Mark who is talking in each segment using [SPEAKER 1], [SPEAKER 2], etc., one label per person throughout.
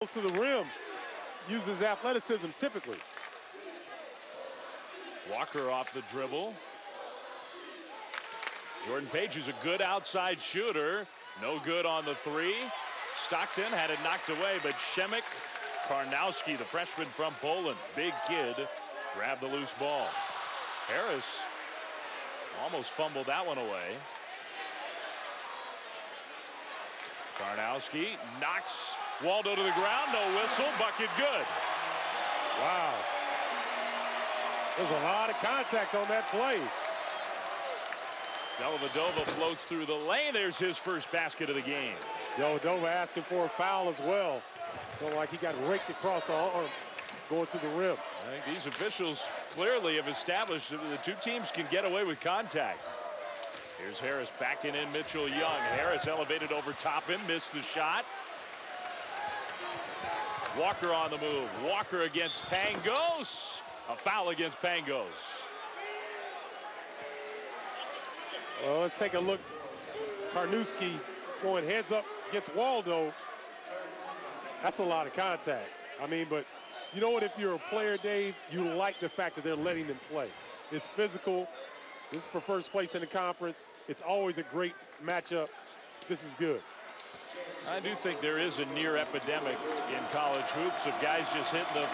[SPEAKER 1] Close to the rim, uses athleticism typically.
[SPEAKER 2] Walker off the dribble. Jordan Page is a good outside shooter. No good on the three. Stockton had it knocked away, but Shemek Karnowski, the freshman from Poland, big kid, grabbed the loose ball. Harris almost fumbled that one away. Karnowski knocks Waldo to the ground. No whistle. Bucket good.
[SPEAKER 1] Wow. There's a lot of contact on that play.
[SPEAKER 2] Dellavedova floats through the lane. There's his first basket of the game.
[SPEAKER 1] Dellavedova asking for a foul as well. Felt like he got raked across the arm going to the rim.
[SPEAKER 2] I think these officials clearly have established that the two teams can get away with contact. Here's Harris backing in Mitchell Young. Harris elevated over top him, missed the shot. Walker on the move. Walker against Pangos. A foul against Pangos.
[SPEAKER 1] Well, let's take a look. Karnowski going heads up against Waldo. That's a lot of contact. I mean, but you know what? If you're a player, Dave, you like the fact that they're letting them play. It's physical. This is for first place in the conference. It's always a great matchup. This is good.
[SPEAKER 2] I do think there is a near epidemic in college hoops of guys just hitting the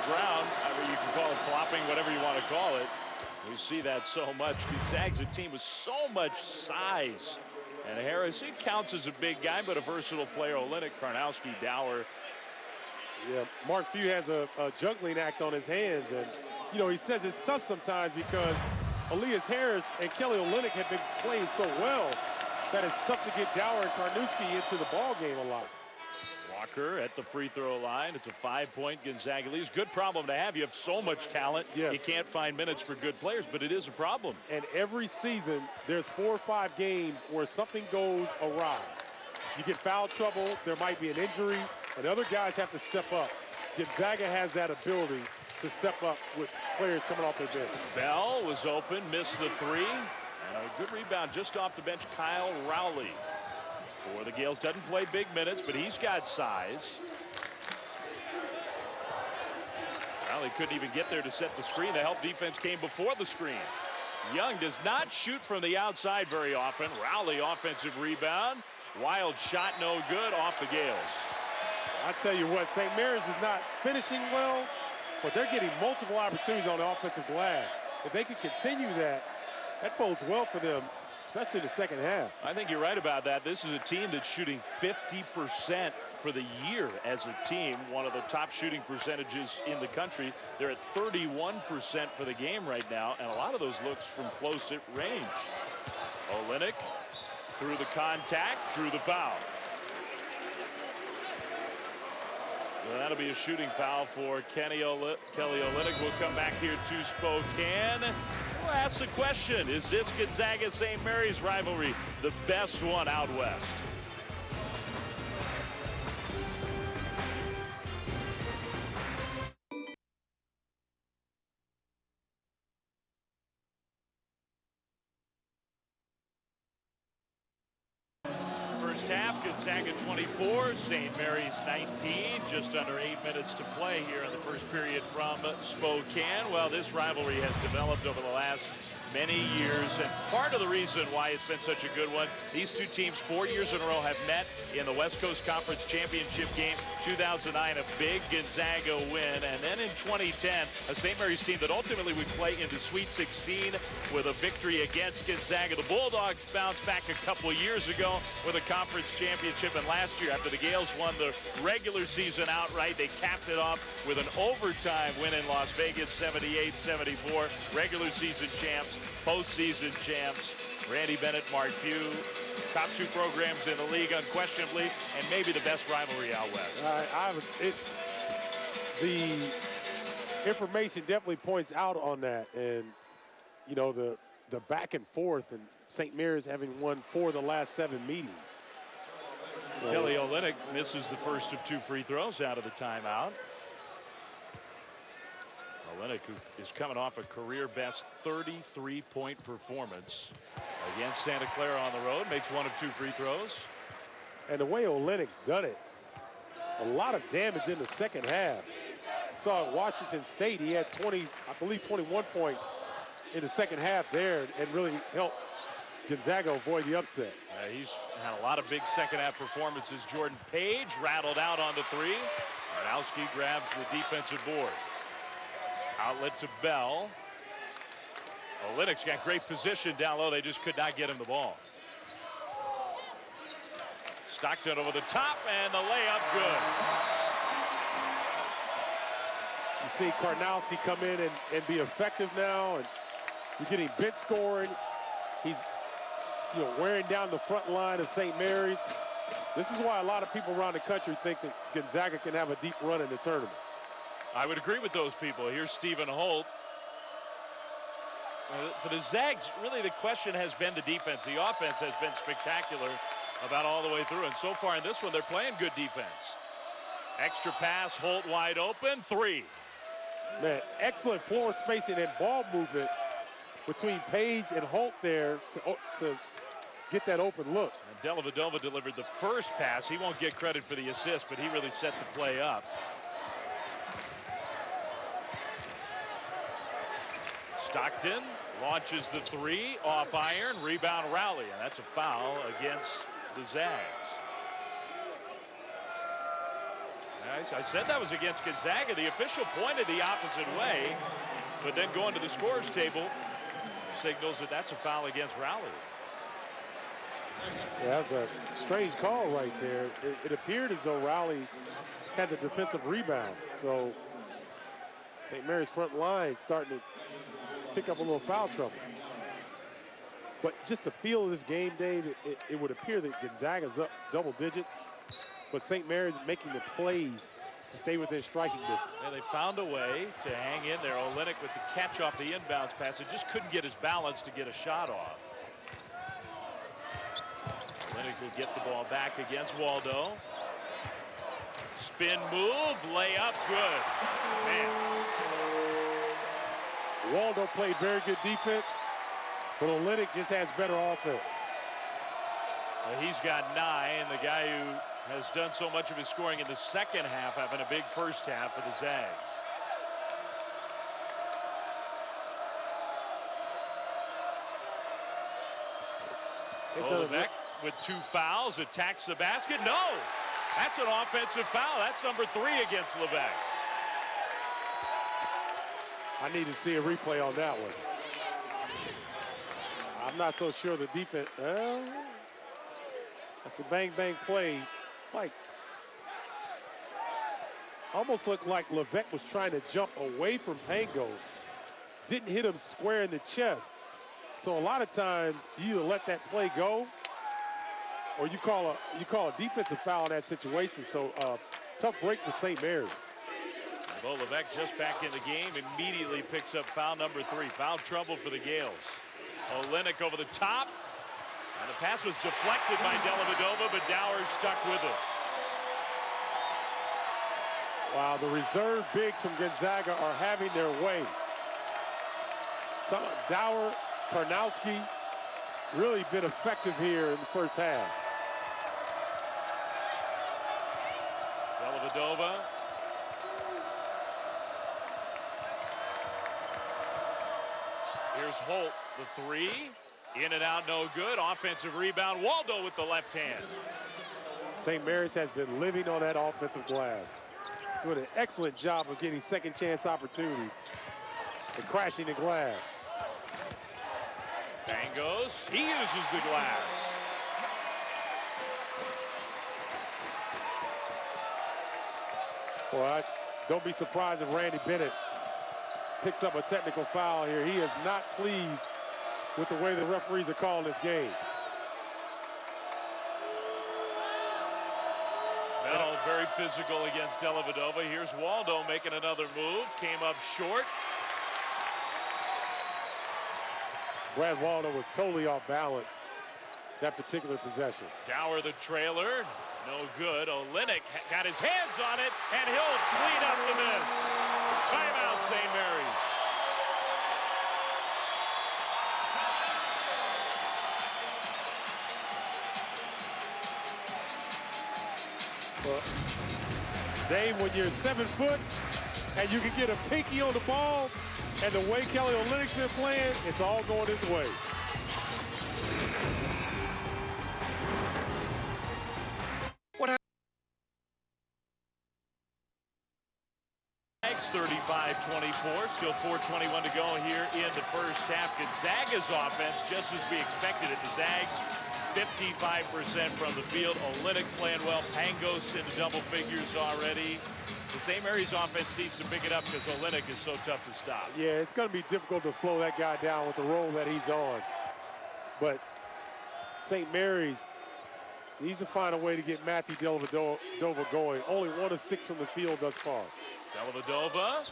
[SPEAKER 2] ground. I mean, you can call it flopping, whatever you want to call it. We see that so much. Zags, a team with so much size. And Harris, he counts as a big guy, but a versatile player. Olynyk, Karnowski, Dower.
[SPEAKER 1] Yeah, Mark Few has a juggling act on his hands. And, you know, he says it's tough sometimes because Elias Harris and Kelly Olynyk have been playing so well that it's tough to get Dower and Karnowski into the ball game a lot.
[SPEAKER 2] Walker at the free throw line. It's a 5-point Gonzaga lead. It's a good problem to have. You have so much talent.
[SPEAKER 1] Yes.
[SPEAKER 2] You can't find minutes for good players, but it is a problem.
[SPEAKER 1] And every season, there's 4 or 5 games where something goes awry. You get foul trouble, there might be an injury, and other guys have to step up. Gonzaga has that ability to step up with players coming off their bench.
[SPEAKER 2] Bell was open, missed the three. And a good rebound just off the bench, Kyle Rowley. For the Gales, doesn't play big minutes, but he's got size. Rowley couldn't even get there to set the screen. The help defense came before the screen. Young does not shoot from the outside very often. Rowley offensive rebound. Wild shot, no good, off the Gales.
[SPEAKER 1] I tell you what, St. Mary's is not finishing well, but they're getting multiple opportunities on the offensive glass. If they can continue that, that bodes well for them, especially in the second half.
[SPEAKER 2] I think you're right about that. This is a team that's shooting 50% for the year as a team, one of the top shooting percentages in the country. They're at 31% for the game right now, and a lot of those looks from close at range. Olynyk through the contact, drew the foul. Well, that'll be a shooting foul for Kelly Olynyk. We'll come back here to Spokane. We'll ask the question, is this Gonzaga-St. Mary's rivalry the best one out west? First half, Gonzaga 24, St. Mary's 19. Just under 8 minutes to play here in the first period from Spokane. Well, this rivalry has developed over the last many years, and part of the reason why it's been such a good one, these two teams 4 years in a row have met in the West Coast Conference Championship game. 2009, a big Gonzaga win, and then in 2010, a St. Mary's team that ultimately would play into Sweet 16 with a victory against Gonzaga. The Bulldogs bounced back a couple of years ago with a conference championship, and last year, after the Gales won the regular season outright, they capped it off with an overtime win in Las Vegas, 78-74. Regular season champs, postseason champs. Randy Bennett, Mark Few, top 2 programs in the league unquestionably, and maybe the best rivalry out west.
[SPEAKER 1] The information definitely points out on that, and you know, the back and forth, and St. Mary's having won 4 of the last 7 meetings.
[SPEAKER 2] Kelly Olynyk misses the first of 2 free throws out of the timeout. Olynyk, who is coming off a career-best 33-point performance against Santa Clara on the road, makes 1 of 2 free throws.
[SPEAKER 1] And the way Olynyk's done it, a lot of damage in the second half. Saw at Washington State, he had 20, I believe 21 points in the second half there and really helped Gonzaga avoid the upset.
[SPEAKER 2] He's had a lot of big second half performances. Jordan Page rattled out on the three. Karnowski grabs the defensive board. Outlet to Bell. Olynyk's got great position down low. They just could not get him the ball. Stockton over the top, and the layup good.
[SPEAKER 1] You see Karnowski come in and be effective now, and you're getting bench scoring. He's wearing down the front line of St. Mary's. This is why a lot of people around the country think that Gonzaga can have a deep run in the tournament.
[SPEAKER 2] I would agree with those people. Here's Stephen Holt. For the Zags, really the question has been the defense. The offense has been spectacular about all the way through, and so far in this one, they're playing good defense. Extra pass, Holt wide open, three.
[SPEAKER 1] Man, excellent floor spacing and ball movement between Page and Holt there to get that open look.
[SPEAKER 2] And Dellavedova delivered the first pass. He won't get credit for the assist, but he really set the play up. Stockton launches the three, off iron, rebound Rowley, and that's a foul against the Zags. I said that was against Gonzaga. The official pointed the opposite way, but then going to the scorer's table signals that that's a foul against Rowley.
[SPEAKER 1] Yeah, that's a strange call right there. It appeared as though Rowley had the defensive rebound. So St. Mary's front line starting to pick up a little foul trouble. But just the feel of this game, Dave, it would appear that Gonzaga's up double digits, but St. Mary's making the plays to stay within striking distance.
[SPEAKER 2] And they found a way to hang in there. Olynyk with the catch off the inbounds pass. It just couldn't get his balance to get a shot off. Olynyk will get the ball back against Waldo. Spin move, layup, good. Man.
[SPEAKER 1] Waldo played very good defense, but Olynyk just has better offense.
[SPEAKER 2] Well, he's got 9. The guy who has done so much of his scoring in the second half, having a big first half for the Zags. Olympic with 2 fouls, attacks the basket. No, that's an offensive foul. That's number 3 against Levesque.
[SPEAKER 1] I need to see a replay on that one. I'm not so sure the defense. That's a bang-bang play. Like, almost looked like Levesque was trying to jump away from Pangos. Didn't hit him square in the chest. So a lot of times you either let that play go or you call a defensive foul in that situation. So tough break for St. Mary.
[SPEAKER 2] Bo Levesque just back in the game, immediately picks up foul number 3. Foul trouble for the Gales. Olynyk over the top. And the pass was deflected by Dellavedova, but Dower stuck with it.
[SPEAKER 1] Wow, the reserve bigs from Gonzaga are having their way. Dower, Karnowski, really been effective here in the first half.
[SPEAKER 2] Dellavedova. Here's Holt, the 3. In and out, no good. Offensive rebound. Waldo with the left hand.
[SPEAKER 1] St. Mary's has been living on that offensive glass. Doing an excellent job of getting second chance opportunities and crashing the glass.
[SPEAKER 2] Pangos, he uses the glass.
[SPEAKER 1] Well, don't be surprised if Randy Bennett picks up a technical foul here. He is not pleased with the way the referees are calling this game.
[SPEAKER 2] Bell very physical against Dellavedova. Here's Waldo making another move. Came up short.
[SPEAKER 1] Brad Waldo was totally off balance that particular possession.
[SPEAKER 2] Dower the trailer. No good. Olynyk got his hands on it, and he'll clean up the miss. Timeout, St. Mary's.
[SPEAKER 1] Dave, when you're 7 foot and you can get a pinky on the ball, and the way Kelly Olynyk's been playing, it's all going his way.
[SPEAKER 2] Zags 35-24, still 4:21 to go here in the first half. Gonzaga's offense, just as we expected it. The Zags, 55% from the field. Olynyk playing well. Pangos into double figures already. The St. Mary's offense needs to pick it up because Olynyk is so tough to stop.
[SPEAKER 1] Yeah, it's going to be difficult to slow that guy down with the role that he's on. But St. Mary's needs to find a way to get Matthew Dellavedova going. Only 1 of 6 from the field thus far.
[SPEAKER 2] Dellavedova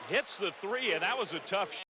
[SPEAKER 2] hits the three, and that was a tough shot.